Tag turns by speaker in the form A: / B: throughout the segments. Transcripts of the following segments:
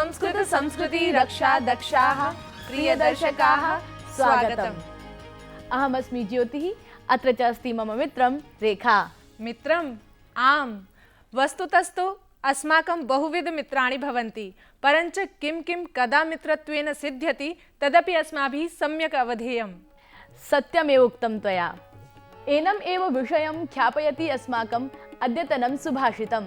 A: संस्कृत संस्कृति रक्षा दक्षाः प्रियदर्शकाः स्वागतम्।
B: अहमस्मि ज्योतिः, अत्र च अस्ति मम मित्रं रेखा।
A: मित्रम् आम्, वस्तुतस्तु अस्माकं बहुविध मित्राणि भवन्ति, परञ्च किं किं कदा मित्रत्वेन सिद्ध्यति तदपि अस्माभिः सम्यक् अवधेयम्।
B: सत्यमेव उक्तं त्वया। एनम् एव विषयं ख्यापयति अस्माकम् अद्यतनं सुभाषितम्।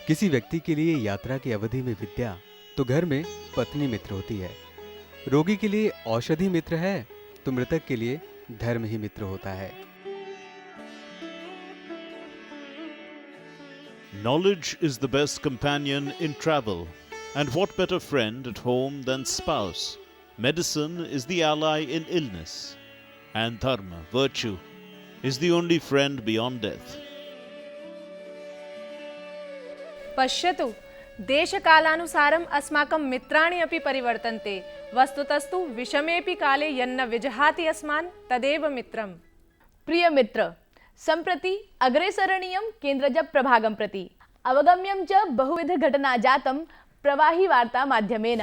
C: किसी व्यक्ति के लिए यात्रा की अवधि में विद्या तो घर में पत्नी मित्र होती है। रोगी के लिए औषधि मित्र है तो मृतक के लिए धर्म ही मित्र होता है।
D: Knowledge is the best companion in travel, and what better friend at home than spouse? Medicine is the ally in illness, and dharma, virtue, is the only friend beyond death.
A: पश्यतु, देशकालानुसारम् अस्माकं मित्राणि अपि परिवर्तन्ते। वस्तुतस्तु विषमेऽपि काले यन्न विजहाति अस्मान् तदेव मित्रम्।
B: प्रिय मित्र, सम्प्रति अग्रेसरणीयं केन्द्रज प्रभागं प्रति अवगम्यं च बहुविध घटना जातं प्रवाही वार्ता माध्यमेन।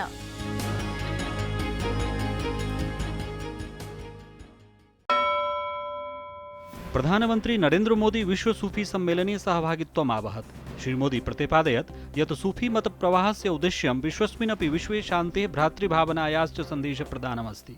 E: प्रधानमन्त्री नरेन्द्र मोदी विश्व सूफी सम्मेलने सहभागित्वम् आवहत्। श्रीमोदी प्रतिपादयत् यत् सूफी मत प्रवाहस्य उद्देश्यं विश्वस्मिन्नपि विश्वे शान्तेः भ्रातृभावनायाश्च सन्देशप्रदानमस्ति।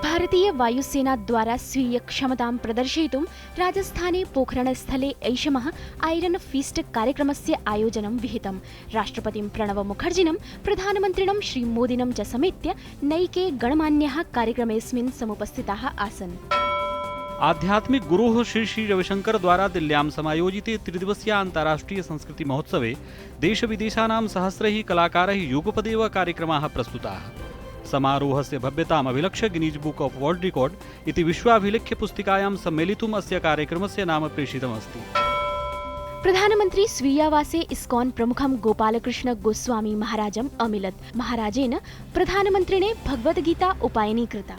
F: भारतीय वायुसेना द्वारा स्वीय क्षमतां प्रदर्शयितुं राजस्थाने पोखरणस्थले ऐषमः आयरन फीस्ट कार्यक्रमस्य आयोजनं विहितम्। राष्ट्रपतिं प्रणव मुखर्जिनं प्रधानमन्त्रिणं श्रीमोदिनं च समेत्य नैके गणमान्याः कार्यक्रमेऽस्मिन् समुपस्थिताः आसन्।
E: आध्यात्मिक गुरोः श्री श्री रविशंकर द्वारा दिल्ल्यां समायोजिते त्रिदिवसीय अन्ताराष्ट्रिय संस्कृति महोत्सवे देशविदेशानां सहस्रैः कलाकारैः युगपदेव कार्यक्रमाः प्रस्तुताः। समारोहस्य भव्यताम् अभिलक्ष्य Guinness book of world record इति विश्वाभिलेख्य पुस्तिकायां सम्मेलितुम् अस्य कार्यक्रमस्य नाम प्रेषितमस्ति।
F: प्रधानमन्त्री स्वीयावासे इस्कॉन प्रमुखं गोपालकृष्ण गोस्वामी महाराजम् अमिलत्। महाराजेन प्रधानमन्त्रिणे भगवद्गीता उपायनीकृता।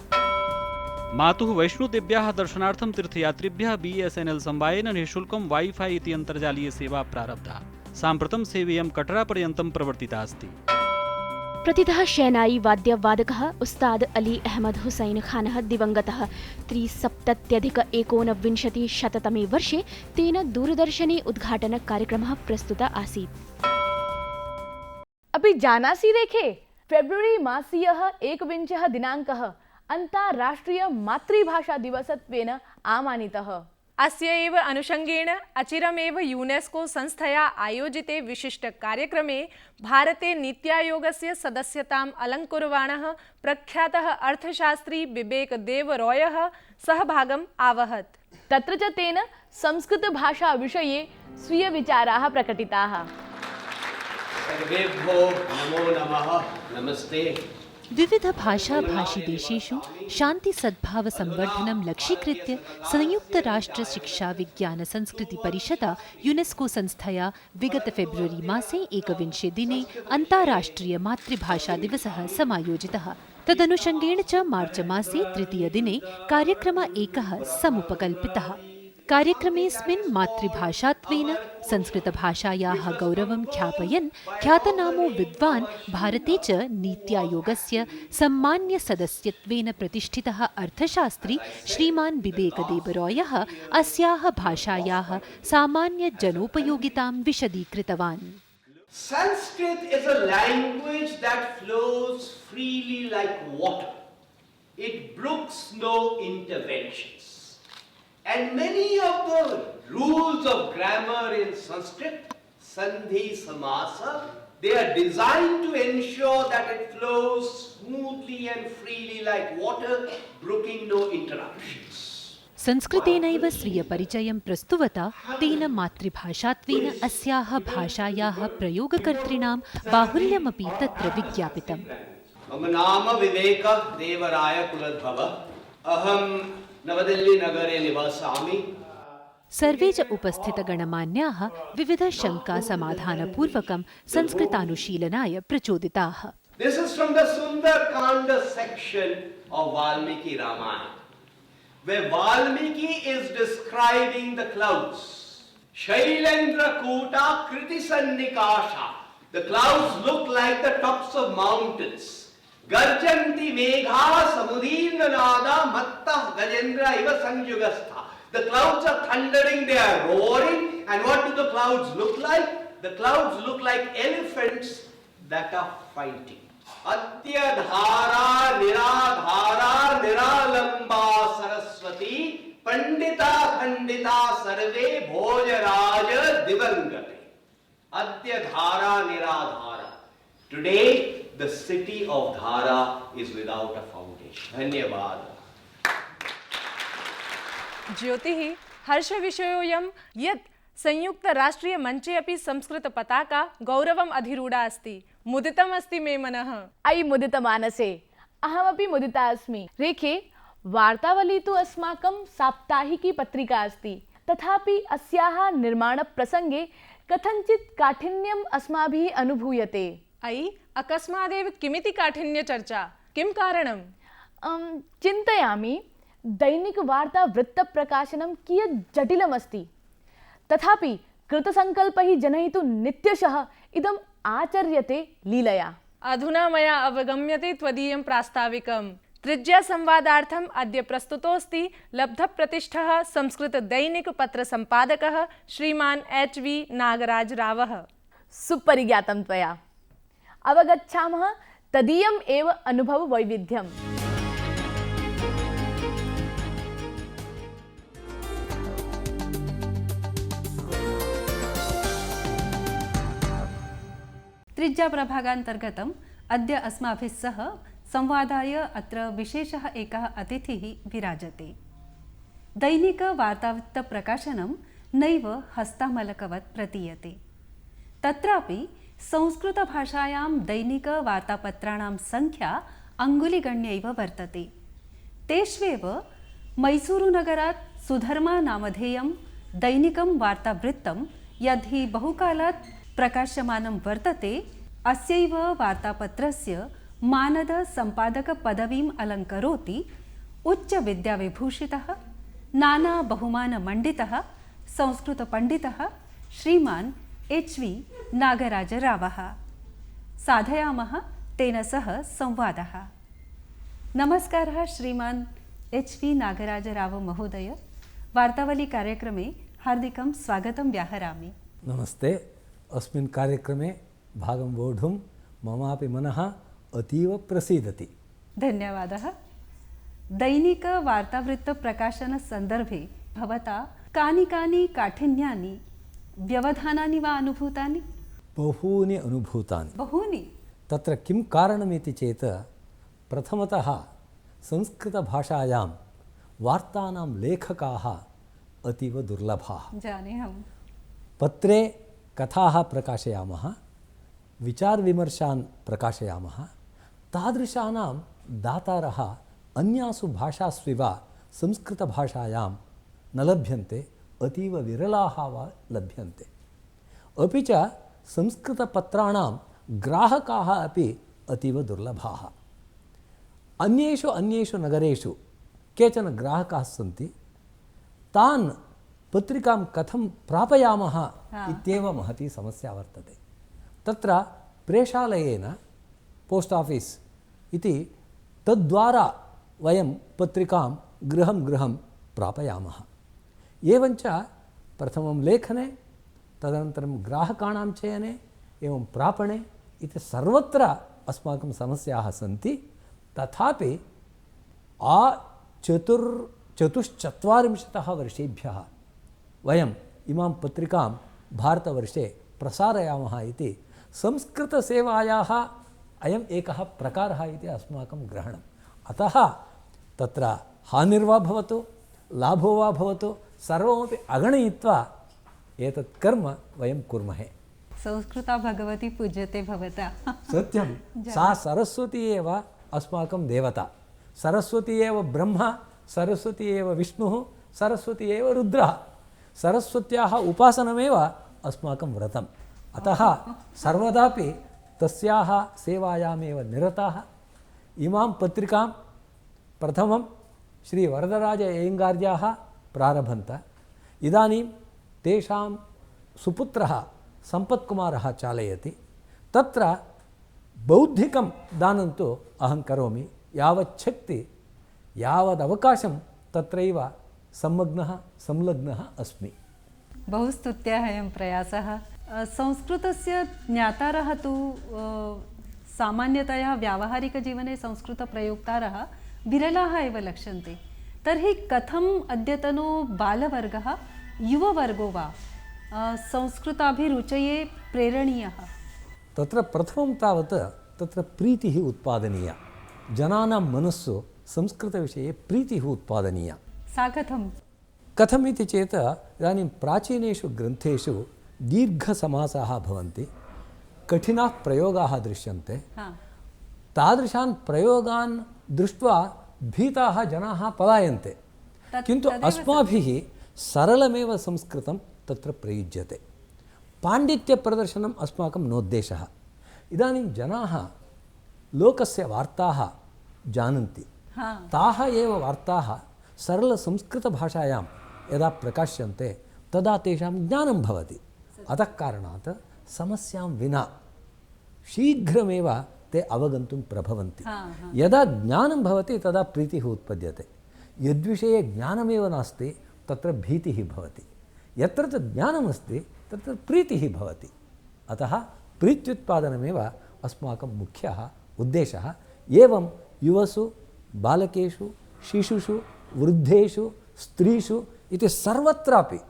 E: मातुः वैष्णोदेव्याः दर्शनार्थं तीर्थयात्रिभ्यः BSNL समवायेन निःशुल्कं वाईफाई इति अन्तर्जालीय सेवा प्रारब्धा। साम्प्रतं सेवेयं कटरापर्यन्तं प्रवर्तिता अस्ति।
F: प्रतितः शहनाई वाद्यवादकः उस्ताद अली अहमद हुसैन खानः दिवङ्गतः। 73+19 वर्षे तेन दूरदर्शने उद्घाटन कार्यक्रमः प्रस्तुतः आसीत्।
B: अपि जानासि रेखे, फेब्रुवरी मासीयः 21 दिनाङ्कः अन्ताराष्ट्रिय मातृभाषा दिवसत्वेन आमानितः।
A: अस्य एव अनुषंगेण अचिरमेव यूनेस्को संस्थया आयोजिते विशिष्ट कार्यक्रमे भारते नीत्यायोगस्य सदस्यताम् अलङ्कुर्वाणः प्रख्यातः अर्थशास्त्री बिबेक देव रॉयः सहभागम् आवहत्।
B: तत्र च तेन संस्कृतभाषा विषये स्वीय विचाराः प्रकटिताः।
G: सर्वेभ्यो नमो नमः, नमस्ते।
H: विविध भाषा भाषी देशेषु शांति सद्भाव संवर्धनं लक्ष्यीकृत्य संयुक्त राष्ट्र शिक्षा विज्ञान संस्कृति परिषदा यूनेस्को संस्थया विगत फेब्रुवरी मासे 21 दिने अन्ताराष्ट्रिय मातृभाषा दिवसः समायोजितः। तदनुषंगेण च मार्च मासे 3 दिने कार्यक्रम एकः समुपकल्पितः। कार्यक्रमेऽस्मिन् मातृभाषात्वेन संस्कृतभाषायाः गौरवं ख्यापयन् ख्यातनामो विद्वान् भारते च नीत्यायोगस्य सम्मान्य सदस्यत्वेन प्रतिष्ठितः अर्थशास्त्री श्रीमान् बिबेकदेव रॉयः अस्याः भाषायाः सामान्य जनोपयोगितां विशदीकृतवान्।
G: Sanskrit is a language that flows freely like water. It brooks no interventions. And many of the rules of grammar in Sanskrit, Sandhi, Samasa, they are designed to ensure that it flows smoothly and freely like water, brooking no interruptions.
H: संस्कृतेनैव स्वीयपरिचयं प्रस्तुवता तेन मातृभाषात्वेन अस्याः भाषायाः प्रयोगकर्तॄणां बाहुल्यमपि तत्र विज्ञापितम्।
G: मम नाम विवेक देवराय कुलोद्भव। अहं नवदिल्ली नगरे निवसामि।
H: सर्वे च उपस्थितगणमान्याः विविधशङ्कासमाधानपूर्वकं संस्कृतानुशीलनाय प्रचोदिताः।
G: This is from the Sundarkanda section of Valmiki Ramayana, where Valmiki is describing the clouds. Shailendra Kuta Kriti Sannikasha. The clouds look like the tops of mountains. Garjanti Megha Samudina Nada Matta Gajendra Iva Sanjugastha. The clouds are thundering, they are roaring. And what do the clouds look like? The clouds look like elephants that are fighting. Atya Dhara Niradhara Niralamba Saraswati Pandita Khandita Sarve Bhojaraja Divangate. Adya Dhara Niradhara. Today the city of Dhara is without a foundation. Dhanyavad.
A: ज्योतिः हर्षविषयोऽयं यत् संयुक्तराष्ट्रीयमञ्चे अपि संस्कृतपताका गौरवम् अधिरूढा अस्ति। मुदितम् अस्ति मे मनः।
B: अयि मुदितमानसे अहमपि मुदिता अस्मि। रेखे वार्तावली तु अस्माकं साप्ताहिकी पत्रिका अस्ति, तथापि अस्याः निर्माणप्रसङ्गे कथञ्चित् काठिन्यम् अस्माभिः अनुभूयते।
A: अयि अकस्मादेव किमिति काठिन्यचर्चा? किं कारणम्?
B: चिन्तयामि दैनिकवार्तावृत्तप्रकाशनं कियत् जटिलमस्ति, तथापि कृतसङ्कल्पैः जनैः तु नित्यशः इदम् आचर्यते लीलया।
A: अधुना मया अवगम्यते त्वदीयं प्रास्ताविकम्। त्रिज्यासंवादार्थम् अद्य प्रस्तुतोऽस्ति लब्धप्रतिष्ठः संस्कृतदैनिकपत्रसम्पादकः श्रीमान् HV नागराज रावः।
B: सुपरिज्ञातं त्वया। अवगच्छामः तदीयम् एव अनुभववैविध्यम्।
I: त्रिज्याप्रभागान्तर्गतम् अद्य अस्माभिः सह संवादाय अत्र विशेषः एकः अतिथिः विराजते। दैनिकवार्तावृत्तप्रकाशनं नैव हस्तामलकवत् प्रतीयते। तत्रापि संस्कृतभाषायां दैनिकवार्तापत्राणां संख्या अङ्गुलिगण्यैव वर्तते। तेष्वेव मैसूरुनगरात् सुधर्मा नामधेयं दैनिकं वार्तावृत्तं यद्धि बहुकालात् प्रकाश्यमानं वर्तते, अस्यैव वार्तापत्रस्य मानदसम्पादकपदवीम् अलङ्करोति उच्चविद्याविभूषितः नानाबहुमानमण्डितः संस्कृतपण्डितः श्रीमान् HV नागराजरावः। साधयामः तेन सह संवादः। नमस्कारः श्रीमान् HV नागराजराव महोदय। वार्तावली कार्यक्रमे हार्दिकं स्वागतं व्याहरामि।
J: नमस्ते। अस्मिन् कार्यक्रमे भागं वोढुं ममापि मनः अतीव प्रसीदति।
I: धन्यवादः। दैनिकवार्तावृत्तप्रकाशनसन्दर्भे भवता कानि कानि काठिन्यानि व्यवधानानि वा अनुभूतानि?
J: बहूनि अनुभूतानि।
I: बहूनि?
J: तत्र किं कारणमिति चेत् प्रथमतः संस्कृतभाषायां वार्तानां लेखकाः अतीव दुर्लभाः।
I: जानेऽहं।
J: पत्रे कथाः प्रकाशयामः, विचारविमर्शान् प्रकाशयामः, तादृशानां दातारः अन्यासु भाषास्विव संस्कृतभाषायां न लभ्यन्ते, अतीव विरलाः वा लभ्यन्ते। अपि च संस्कृतपत्राणां ग्राहकाः अपि अतीव दुर्लभाः। अन्येषु नगरेषु केचन ग्राहकाः सन्ति, तान् पत्रिकां कथं प्रापयामः इत्येव महती समस्या वर्तते। तत्र प्रेषालयेन पोस्ट आफीस् इति तद्वारा वयं पत्रिकां गृहं गृहं प्रापयामः। एवञ्च प्रथमं लेखने, तदनन्तरं ग्राहकाणां चयने, एवं प्रापणे इति सर्वत्र अस्माकं समस्याः सन्ति। तथापि चतुश्चत्वारिंशतः वर्षेभ्यः वयम् इमां पत्रिकां भारतवर्षे प्रसारयामः इति संस्कृतसेवायाः अयम् एकः प्रकारः इति अस्माकं ग्रहणम्। अतः तत्र हानिर्वा भवतु लाभो वा भवतु सर्वमपि अगणयित्वा एतत् कर्म वयं कुर्मः।
I: संस्कृता भगवती पूज्यते भवता।
J: सत्यं, सा सरस्वती एव अस्माकं देवता। सरस्वती एव ब्रह्मा, सरस्वती एव विष्णुः, सरस्वती एव रुद्रः। सरस्वत्याः उपासनमेव अस्माकं व्रतम्। अतः सर्वदापि तस्याः सेवायामेव निरताः। इमां पत्रिकां प्रथमं श्री वरदराज अय्यङ्गार्याः प्रारभन्त। इदानीं तेषां सुपुत्रः सम्पत्कुमारः चालयति। तत्र बौद्धिकं दानं तु अहं करोमि, यावच्छक्ति यावदवकाशं तत्रैव संलग्नः अस्मि।
I: बहु स्तुत्यः अयं प्रयासः। संस्कृतस्य ज्ञातारः तु सामान्यतया व्यावहारिकजीवने संस्कृतप्रयोक्तारः विरलाः एव लक्ष्यन्ते। तर्हि कथम् अद्यतनो बालवर्गः, युववर्गो वा संस्कृताभिरुचये प्रेरणीयः?
J: तत्र प्रथमं तावत् तत्र प्रीतिः उत्पादनीया। जनानां मनस्सु संस्कृतविषये प्रीतिः उत्पादनीया।
I: सा
J: कथमिति चेत् इदानीं प्राचीनेषु ग्रन्थेषु दीर्घसमासाः भवन्ति, कठिनाः प्रयोगाः दृश्यन्ते। तादृशान् प्रयोगान् दृष्ट्वा भीताः जनाः पलायन्ते। किन्तु अस्माभिः सरलमेव संस्कृतं तत्र प्रयुज्यते। पाण्डित्यप्रदर्शनम् अस्माकं नोद्देशः। इदानीं जनाः लोकस्य वार्ताः जानन्ति, ताः एव वार्ताः सरलसंस्कृतभाषायां यदा प्रकाश्यन्ते तदा तेषां ज्ञानं भवति। अतः कारणात् समस्यां विना शीघ्रमेव ते अवगन्तुं प्रभवन्ति। यदा ज्ञानं भवति तदा प्रीतिः उत्पद्यते। यद्विषये ज्ञानमेव नास्ति तत्र भीतिः भवति। यत्र च ज्ञानमस्ति तत्र प्रीतिः भवति। अतः प्रीत्युत्पादनमेव अस्माकं मुख्यः उद्देशः। एवं युवसु, बालकेषु, शिशुषु, वृद्धेषु, स्त्रीषु इति सर्वत्रापि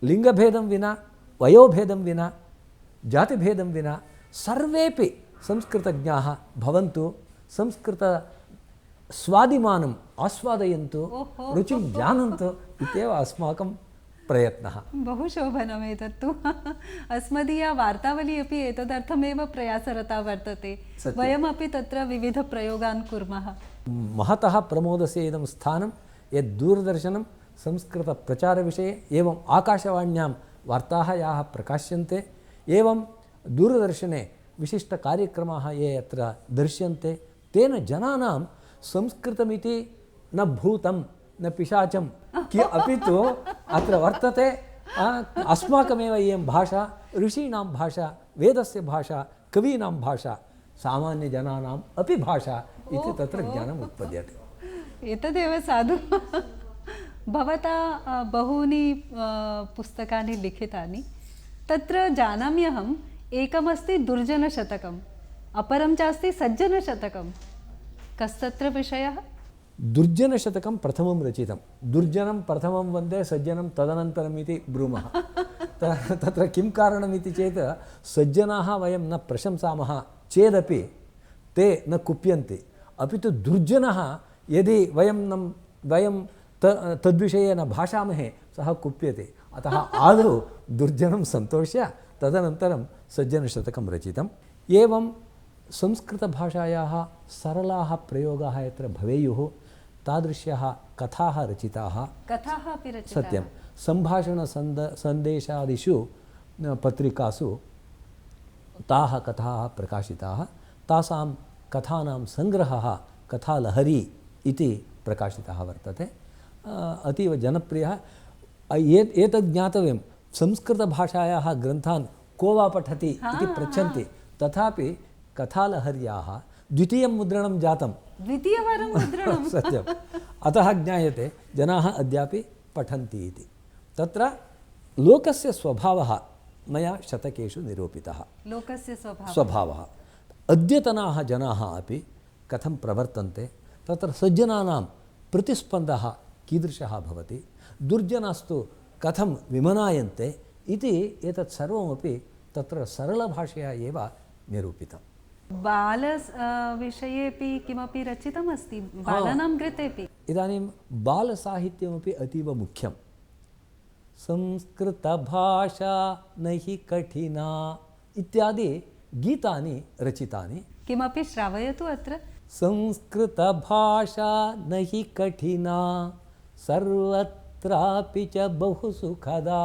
J: लिङ्गभेदं विना, वयोभेदं विना, जातिभेदं विना सर्वेपि संस्कृतज्ञाः भवन्तु, संस्कृतस्वादिमानम् आस्वादयन्तु, रुचिं जानन्तु इत्येव अस्माकं प्रयत्नः।
I: बहु शोभनम् एतत्तु। अस्मदीया वार्तावली अपि एतदर्थमेव प्रयासरता वर्तते। वयमपि तत्र विविधप्रयोगान् कुर्मः।
J: महतः प्रमोदस्य इदं स्थानं यद् दूरदर्शनं संस्कृतप्रचारविषये एवं आकाशवाण्यां वार्ताः याः प्रकाश्यन्ते, एवं दूरदर्शने विशिष्टकार्यक्रमाः ये अत्र दृश्यन्ते, तेन जनानां संस्कृतमिति न भूतं न पिशाचं अपि तु अत्र वर्तते। अस्माकमेव इयं भाषा, ऋषीणां भाषा, वेदस्य भाषा, कवीनां भाषा, सामान्यजनानाम् अपि भाषा इति तत्र ज्ञानम् उत्पद्यते।
I: एतदेव साधु। भवता बहूनि पुस्तकानि लिखितानि। तत्र जानामि अहम्, एकमस्ति दुर्जनशतकम्, अपरं चास्ति सज्जनशतकं। कस्तत्र विषयः?
J: दुर्जनशतकं प्रथमं रचितं। दुर्जनं प्रथमं वन्दे, सज्जनं तदनन्तरम् इति ब्रूमः। तत्र किं कारणमिति चेत् सज्जनाः वयं न प्रशंसामः चेदपि ते न कुप्यन्ति, अपि तु दुर्जनः यदि वयं तद्विषये न भाषामहे सः कुप्यते। अतः आदौ दुर्जनं सन्तोष्य तदनन्तरं सज्जनशतकं रचितम्। एवं संस्कृतभाषायाः सरलाः प्रयोगाः यत्र भवेयुः तादृश्यः कथाः रचिताः।
I: कथाः अपि रचिताः।
J: सत्यं। सम्भाषणसन्देशादिषु पत्रिकासु ताः कथाः प्रकाशिताः। तासां कथानां सङ्ग्रहः कथालहरी इति प्रकाशितः वर्तते। अतीव जनप्रियः। एतद् ज्ञातव्यं, संस्कृतभाषायाः ग्रन्थान् को वा पठति इति पृच्छन्ति, तथापि कथालहर्याः द्वितीयं मुद्रणं जातं।
I: द्वितीयवारं मुद्रणं।
J: सत्यम्। अतः ज्ञायते जनाः अद्यापि पठन्ति इति। तत्र लोकस्य स्वभावः मया शतकेषु निरूपितः।
I: लोकस्य
J: स्वभावः अद्यतनाः जनाः अपि कथं प्रवर्तन्ते, तत्र सज्जनानां प्रतिस्पन्दः कीदृशः भवति, दुर्जनास्तु कथं विमनायन्ते इति एतत् सर्वमपि तत्र सरलभाषया एव निरूपितम्।
I: बाल विषयेपि किमपि रचितमस्ति बालानां कृतेपि?
J: इदानीं बालसाहित्यमपि अतीव मुख्यं। संस्कृतभाषा न हि कठिना इत्यादि गीतानि रचितानि।
I: किमपि श्रावयतु अत्र।
J: संस्कृतभाषा न हि कठिना सर्वत्रापि च बहु सुखदा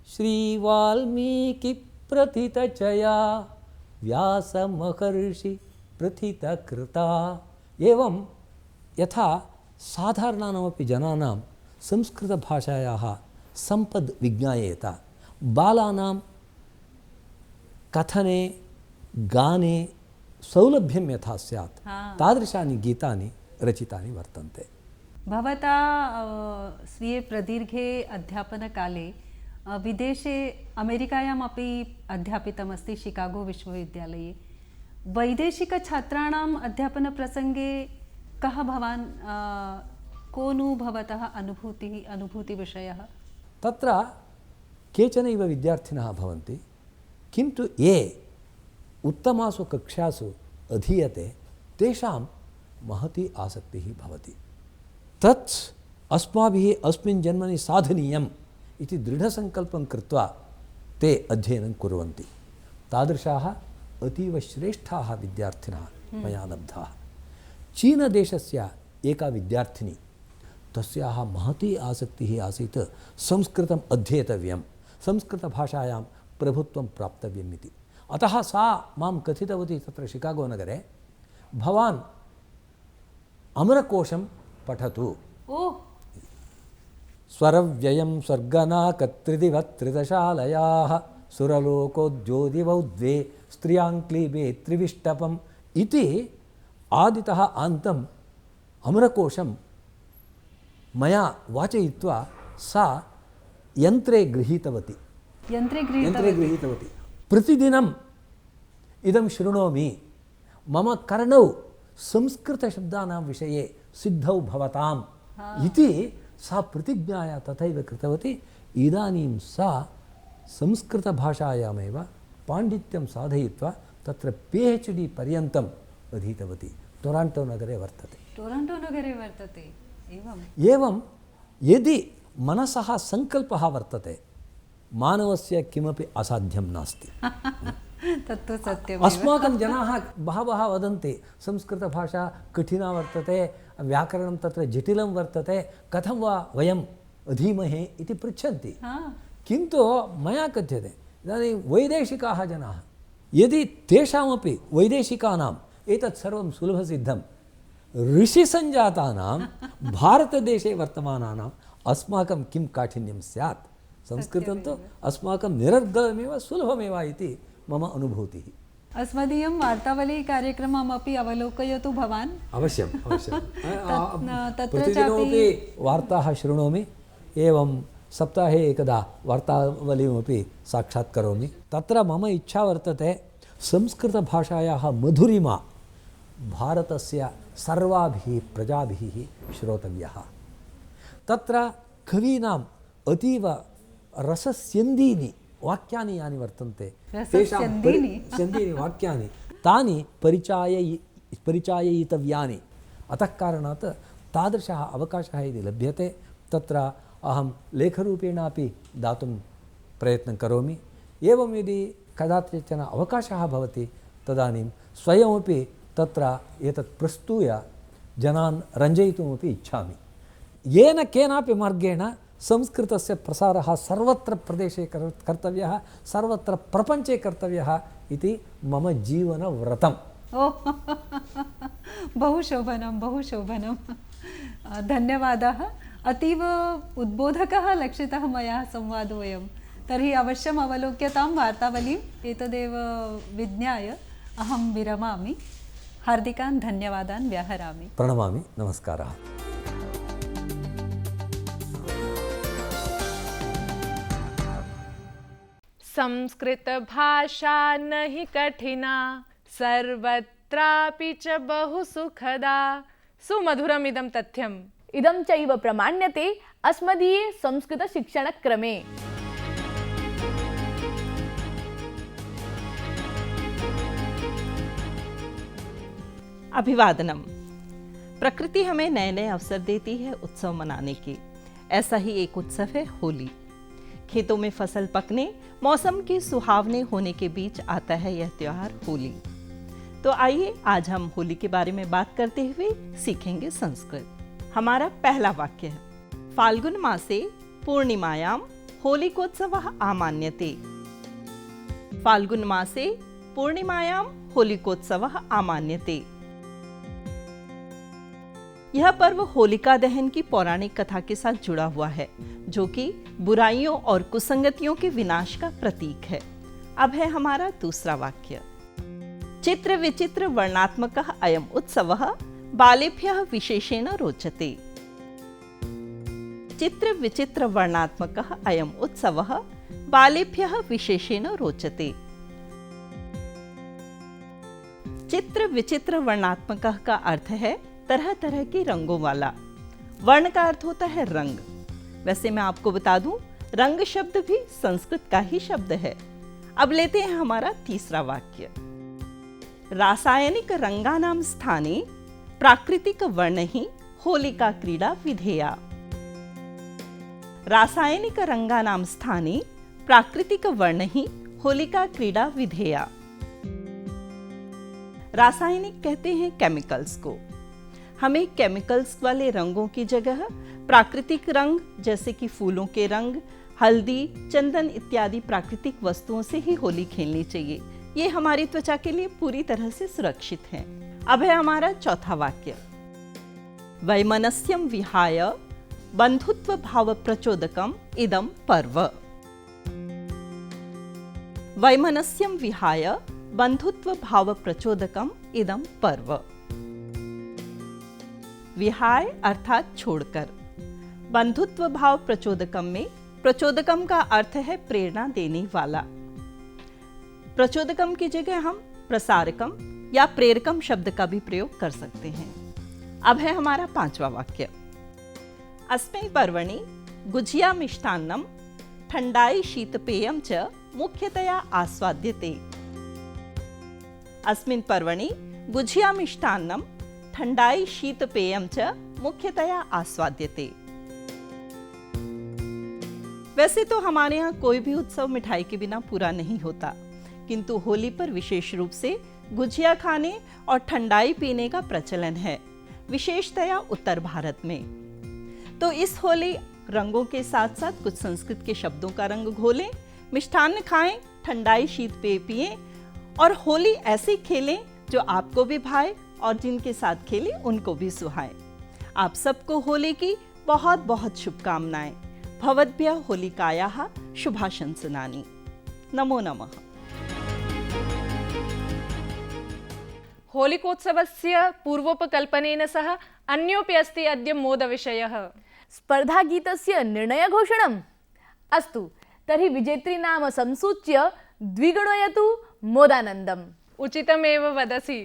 J: श्रीवाल्मीकिप्रथितचया व्यासमहर्षि प्रथितकृता। एवं यथा साधारणानामपि जनानां संस्कृतभाषायाः सम्पद् विज्ञायेत, बालानां कथने गाने सौलभ्यं यथा स्यात् तादृशानि गीतानि रचितानि वर्तन्ते।
I: भवता स्वीये प्रदीर्घे अध्यापनकाले विदेशे अमेरिकायामपि अध्यापितमस्ति शिकागो विश्वविद्यालये। वैदेशिकछात्राणाम् अध्यापनप्रसङ्गे कः भवान् को नु भवतः अनुभूतिविषयः?
J: तत्र केचनैव विद्यार्थिनः भवन्ति, किन्तु ये उत्तमासु कक्षासु अधीयते तेषां महती आसक्तिः भवति। तत् अस्माभिः अस्मिन् जन्मनि साधनीयम् इति दृढसङ्कल्पं कृत्वा ते अध्ययनं कुर्वन्ति। तादृशाः अतीव श्रेष्ठाः विद्यार्थिनः मया लब्धाः। चीनदेशस्य एका विद्यार्थिनी, तस्याः महती आसक्तिः आसीत् संस्कृतम् अध्येतव्यं, संस्कृतभाषायां प्रभुत्वं प्राप्तव्यम् इति। अतः सा मां कथितवती तत्र शिकागो नगरे, भवान् अमरकोशं पठतु। स्वरव्ययं स्वर्गनाकत्रिदिवत्त्रिदशालयाः सुरलोकोद्योदिवौ द्वे स्त्रियाङ्क्लीबे त्रिविष्टपम् इति आदितः आन्तम् अमरकोशं मया वाचयित्वा सा यन्त्रे गृहीतवती। प्रतिदिनम् इदं शृणोमि, मम कर्णौ संस्कृतशब्दानां विषये सिद्धौ भवताम् इति सा प्रतिज्ञाया तथैव कृतवती। इदानीं सा संस्कृतभाषायामेव पाण्डित्यं साधयित्वा तत्र PhD पर्यन्तम् अधीतवती। टोराण्टो नगरे वर्तते। एवं यदि मनसः सङ्कल्पः वर्तते, मानवस्य किमपि असाध्यं नास्ति।
I: तत्तु सत्यम्।
J: अस्माकं जनाः बहवः वदन्ति संस्कृतभाषा कठिना वर्तते, व्याकरणं तत्र जटिलं वर्तते, कथं वा वयम् अधीमहे इति पृच्छन्ति। किन्तु मया कथ्यते, इदानीं वैदेशिकाः जनाः, यदि तेषामपि वैदेशिकानाम् एतत् सर्वं सुलभसिद्धं, ऋषिसञ्जातानां भारतदेशे वर्तमानानाम् अस्माकं किं काठिन्यं स्यात्? संस्कृतं तु अस्माकं निरर्गलमेव सुलभमेव इति मम अनुभूतिः।
I: अस्मदीयं वार्तावली कार्यक्रममपि अवलोकयतु भवान्।
J: अवश्यम् अवश्यं। प्रतिदिनमपि वार्ताः शृणोमि, एवं सप्ताहे एकदा वार्तावलीमपि साक्षात् करोमि। तत्र मम इच्छा वर्तते, संस्कृतभाषायाः मधुरिमा भारतस्य सर्वाभिः प्रजाभिः श्रोतव्यः। तत्र कवीनाम् अतीव रसस्यन्दीनि वाक्यानि यानि वर्तन्ते, तेषां स्यन्दीनि वाक्यानि तानि परिचाययितव्यानि। अतः कारणात् तादृशः अवकाशः यदि लभ्यते तत्र अहं लेखरूपेणापि दातुं प्रयत्नं करोमि। एवं यदि कदाचिचन अवकाशः भवति तदानीं स्वयमपि तत्र एतत् प्रस्तूय जनान् रञ्जयितुमपि इच्छामि। येन केनापि मार्गेण संस्कृतस्य प्रसारः सर्वत्र प्रदेशे कर्तव्यः, सर्वत्र प्रपञ्चे कर्तव्यः इति मम जीवनव्रतम्।
I: बहु शोभनं, बहु शोभनं। धन्यवादः। अतीव उद्बोधकः लक्षितः मया संवादोऽयं। तर्हि अवश्यम् अवलोक्यतां वार्तावलीम्। एतदेव विज्ञाय अहं विरमामि। हार्दिकान् धन्यवादान् व्याहरामि।
J: प्रणमामि, नमस्कारः।
A: संस्कृत भाषा न हि कठिना सर्वत्रापि च बहु सुखदा। सुमधुरमिदं तथ्यम्।
B: इदं चैव प्रमाण्यते अस्मदीये संस्कृतशिक्षणक्रमे।
K: अभिवादनम्। प्रकृति हमें नए नए अवसर देती है उत्सव मनाने के। ऐसा ही एक उत्सव है होली। खेतों में फसल पकने, मौसम के सुहावने होने के बीच आता है यह त्योहार होली। तो आइए आज हम होली के बारे में बात करते हुए सीखेंगे संस्कृत। हमारा पहला वाक्य है, फाल्गुन मासे पूर्णिमायां होलिकोत्सवः आमान्यते। फाल्गुन मासे पूर्णिमायां होलिकोत्सवः आमान्यते। यह पर्व होलिका दहन की पौराणिक कथा के साथ जुड़ा हुआ है, जो कि बुराइयों और कुसंगतियों के विनाश का प्रतीक है। अब है हमारा दूसरा वाक्य, चित्र विचित्र वर्णात्मकः अयम् उत्सवः बालेभ्यः विशेषेण रोचते। चित्र विचित्र वर्णात्मकः अयम् उत्सवः बालेभ्यः विशेषेण रोचते। चित्र विचित्र वर्णात्मकः का अर्थ है तरह तरह के रंगों वाला। वर्ण का अर्थ होता है रंग। वैसे मैं आपको बता दूं, रंग शब्द भी संस्कृत का ही शब्द है। अब लेते हैं हमारा तीसरा वाक्य, रासायनिक रंगानां स्थाने प्राकृतिक वर्णैः होलिका क्रीडा विधेया। रासायनिक रंगानां स्थाने प्राकृतिक वर्णैः होलिका क्रीडा विधेया। रासायनिक कहते हैं केमिकल्स को। हमें केमिकल्स वाले रंगों की जगह प्राकृतिक रंग जैसे कि फूलों के रंग, हल्दी, चंदन इत्यादि प्राकृतिक वस्तुओं से ही होली खेलनी चाहिए। ये हमारी त्वचा के लिए पूरी तरह से सुरक्षित है। अब है हमारा चौथा वाक्य, वैमनस्यं विहाय बंधुत्व भाव प्रचोदकम इदं पर्व। वैमनस्यं विहाय बंधुत्व भाव प्रचोदकम इदं पर्व। विहाय अर्थात छोड़कर, बंधुत्व भाव प्रचोदकम में प्रचोदकम का अर्थ है प्रेरणा देने वाला। प्रचोदकम की जगह हम प्रसारकम या प्रेरकम शब्द का भी प्रयोग कर सकते हैं। अब है हमारा पांचवा वाक्य, अस्मिन् पर्वणि गुजिया मिष्टान्नम ठंडाई शीतपेयम च मुख्यतया आस्वाद्यते। अस्मिन् पर्वणि गुजिया मिष्टान्नम ठंडाई शीतपेयम च मुख्यतया आस्वाद्यते। वैसे तो हमारे यहाँ कोई भी उत्सव मिठाई के बिना पूरा नहीं होता, किंतु होली पर विशेष रूप से गुजिया खाने और ठंडाई पीने का प्रचलन है, विशेषतया उत्तर भारत में। तो इस होली रंगों के साथ साथ कुछ संस्कृत के शब्दों का रंग घोलें, मिष्ठान्न खाएं, ठंडाई शीत पेय पिएं और होली ऐसे खेलें जो आपको भी भाए और जिनके साथ खेले उनको भी सुहाए। आप सबको होली की बहुत बहुत शुभकामनाएं। भवद्भ्यः होलिकायाः शुभाशंसनानि। नमो नमः।
A: होलिकोत्सवस्य पूर्वोपकल्पनेन सह अन्योपि अस्ति अद्य मोदविषयः।
B: स्पर्धागीतस्य निर्णयघोषणम्। अस्तु, तर्हि विजेत्री नाम संसूच्य द्विगुणयतु मोदानन्दम्।
A: उचितमेव वदसि।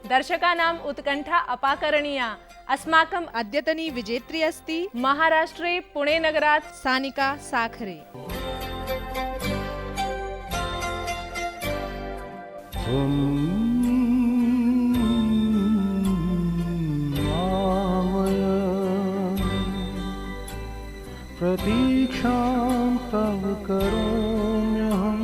A: दर्शकानाम् उत्कण्ठा अपाकरणीया। अस्माकम् अद्यतनी विजेत्री अस्ति महाराष्ट्रे पुणे नगरात् सानिका साखरे।
L: प्रतीक्षां तव करोम्यहं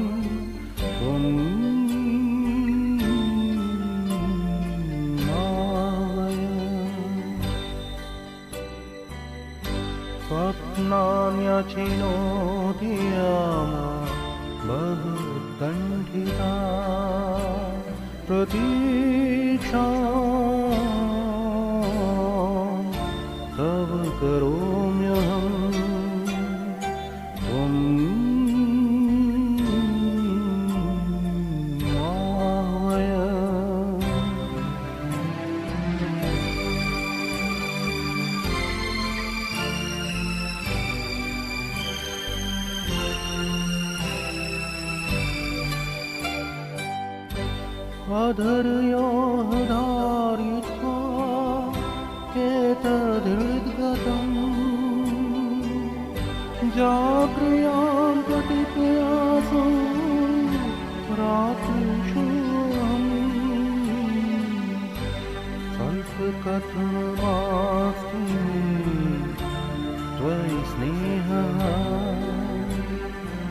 L: स्वप्नान्यचिनोति यामा बहुकण्ठिता प्रतीक्षा तव करोम्यहम् अधर्योः धारित्वा एतदृद्गतम् जाग्र्यां प्रतिप्रयासो रात्रिषु कथमास्ति त्वयि स्नेहः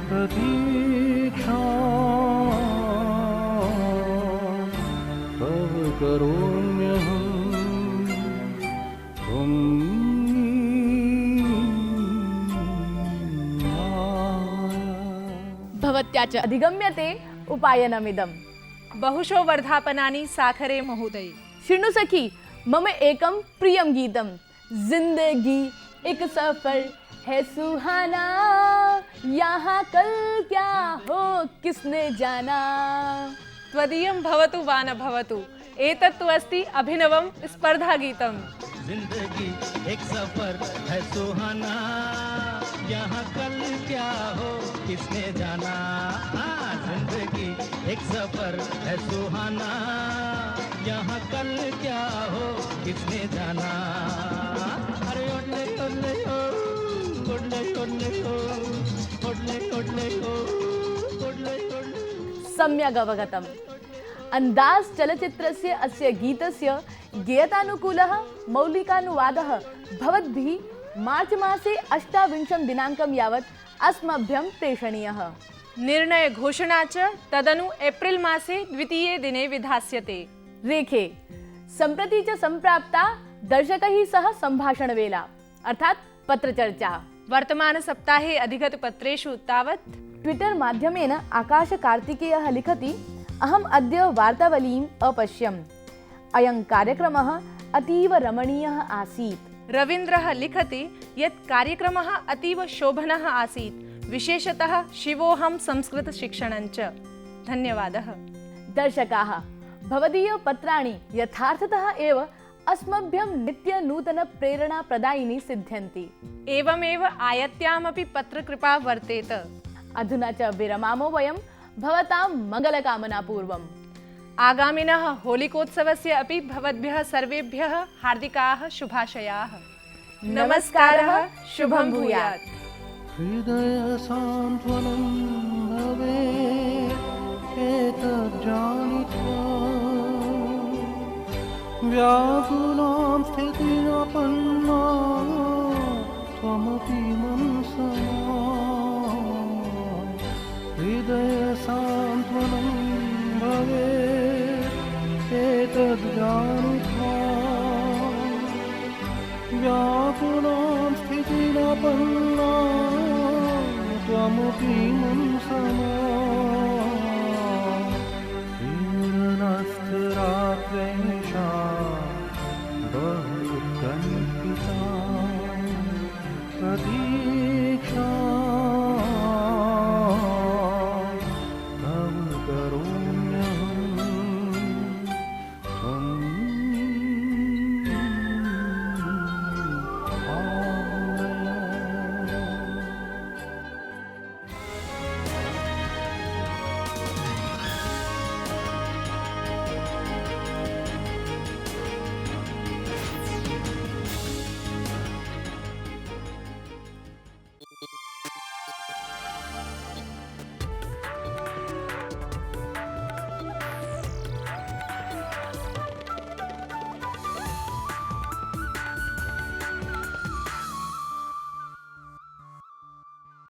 L: प्रतीक्षा तव करोम्यहम्
B: भवत्याच अधिगम्यते उपायनमिदं।
A: बहुशो वर्धापनानि साखरे महोदय।
B: शृणु सखी मम एकं प्रियं गीतं। जिंदगी एक सफर है सुहाना, यहाँ कल क्या हो किसने जाना।
A: त्वदीयं भवतु वा न भवतु, एतत्तु अस्ति अभिनवं स्पर्धागीतम्।
M: जिंदगी एक सफर है सुहाना, यहाँ कल क्या हो किसने जाना। हाँ, जिंदगी एक सफर है सुहाना, यहाँ कल क्या हो किसने जाना। अरे ओडले ओडले ओ, ओडले ओडले ओ, ओडले ओडले ओ, ओडले ओडले।
B: सम्यक् अवगतम्। अंदाज चलचित्रस्य अस्य गीतस्य गेयतानुकूलः मौलिकानुवादः भवद्भिः मार्च मासे 28 दिनाङ्कं यावत् अस्मभ्यं प्रेषणीयः।
A: निर्णय घोषणा च तदनु एप्रिल मासे 2 दिने विधास्यते।
B: रेखे सम्प्रति च सम्प्राप्ता दर्शकैः सह सम्भाषणवेला अर्थात् पत्रचर्चा।
A: वर्तमान सप्ताहे अधिगत पत्रेषु तावत्
B: ट्विटर माध्यमेन आकाश कार्तिकेयः लिखति, अहम् अद्य वार्तावलीम् अपश्यम्। अयं कार्यक्रमः अतीव रमणीयः आसीत्।
A: रवीन्द्रः लिखति यत् कार्यक्रमः अतीव शोभनः आसीत्, विशेषतः शिवोऽहं संस्कृतशिक्षणञ्च। धन्यवादः।
B: दर्शकाः, भवदीयपत्राणि यथार्थतः एव अस्मभ्यं नित्यनूतनप्रेरणाप्रदायिनी सिद्ध्यन्ति।
A: एवमेव आयत्यामपि पत्रकृपा वर्तेत।
B: अधुना च विरमामो वयं भवतां मङ्गलकामनापूर्वम्।
A: आगामिनः होलिकोत्सवस्य अपि भवद्भ्यः सर्वेभ्यः हार्दिकाः शुभाशयाः। नमस्कारः, शुभं भूयात्।
L: हृदय सान्त्वनं भवेत् एतज्जानित्वा व्याकुलां स्थितिरपन्ना त्वमपि मनसा। हृदय सान्त्वनं भवेत् एतज्जानित्वा व्याकुलां स्थितिरपन्ना त्वमपि